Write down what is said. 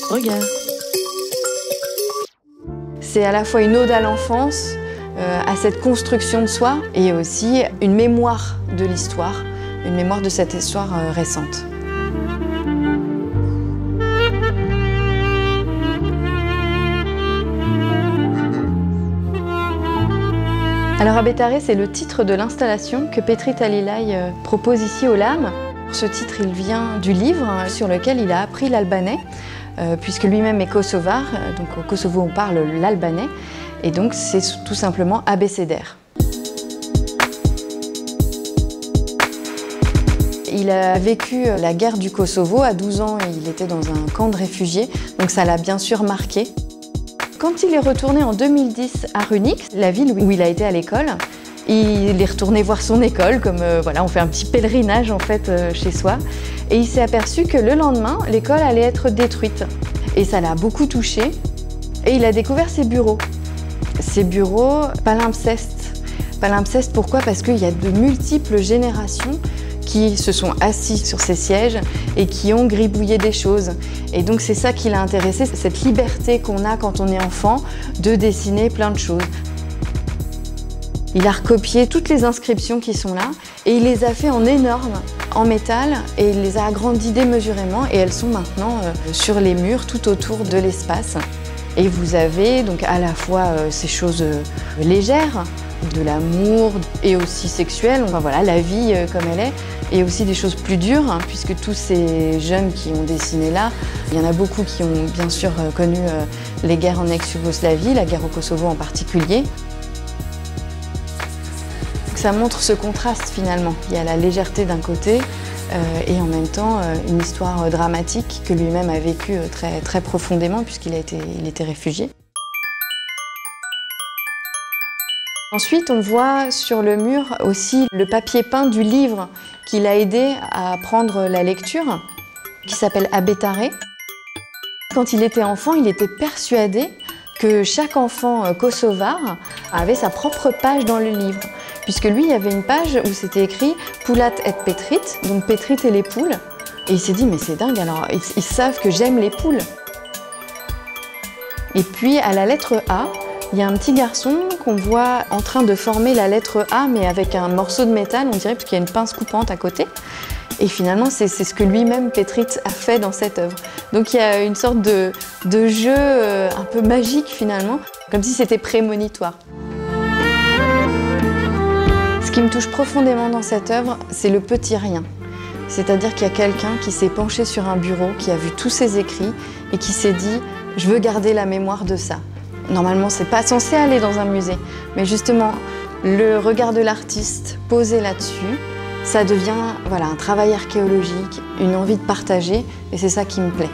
Regarde. C'est à la fois une ode à l'enfance, à cette construction de soi, et aussi une mémoire de l'histoire, une mémoire de cette histoire récente. Alors Abetare, c'est le titre de l'installation que Petrit Halilhaï propose ici au LAM. Ce titre, il vient du livre sur lequel il a appris l'albanais, puisque lui-même est kosovar, donc au Kosovo on parle l'albanais, et donc c'est tout simplement abécédaire. Il a vécu la guerre du Kosovo, à 12 ans il était dans un camp de réfugiés, donc ça l'a bien sûr marqué. Quand il est retourné en 2010 à Runix, la ville où il a été à l'école, il est retourné voir son école, comme voilà, on fait un petit pèlerinage en fait chez soi, et il s'est aperçu que le lendemain, l'école allait être détruite. Et ça l'a beaucoup touché, et il a découvert ses bureaux. Ces bureaux, palimpsestes. Palimpsestes, pourquoi? Parce qu'il y a de multiples générations qui se sont assis sur ces sièges et qui ont gribouillé des choses. Et donc c'est ça qui l'a intéressé, cette liberté qu'on a quand on est enfant de dessiner plein de choses. Il a recopié toutes les inscriptions qui sont là et il les a fait en énorme, en métal, et il les a agrandies démesurément et elles sont maintenant sur les murs tout autour de l'espace. Et vous avez donc à la fois ces choses légères, de l'amour et aussi sexuelle, enfin voilà, la vie comme elle est, et aussi des choses plus dures, hein, puisque tous ces jeunes qui ont dessiné là, il y en a beaucoup qui ont bien sûr connu les guerres en ex-Yougoslavie, la guerre au Kosovo en particulier. Ça montre ce contraste finalement. Il y a la légèreté d'un côté et en même temps une histoire dramatique que lui-même a vécue très profondément puisqu'il était réfugié. Ensuite, on voit sur le mur aussi le papier peint du livre qui l'a aidé à apprendre la lecture, qui s'appelle Abetare. Quand il était enfant, il était persuadé que chaque enfant kosovar avait sa propre page dans le livre. Puisque lui, il y avait une page où c'était écrit « Poulat et Petrit », donc Petrit et les poules. Et il s'est dit « mais c'est dingue, alors ils savent que j'aime les poules ». Et puis à la lettre A, il y a un petit garçon qu'on voit en train de former la lettre A, mais avec un morceau de métal, on dirait, parce qu'il y a une pince coupante à côté. Et finalement, c'est ce que lui-même, Petrit, a fait dans cette œuvre. Donc il y a une sorte de jeu un peu magique finalement, comme si c'était prémonitoire. Ce qui me touche profondément dans cette œuvre, c'est le petit rien. C'est-à-dire qu'il y a quelqu'un qui s'est penché sur un bureau, qui a vu tous ses écrits et qui s'est dit « je veux garder la mémoire de ça ». Normalement, c'est pas censé aller dans un musée, mais justement, le regard de l'artiste posé là-dessus, ça devient voilà, un travail archéologique, une envie de partager, et c'est ça qui me plaît.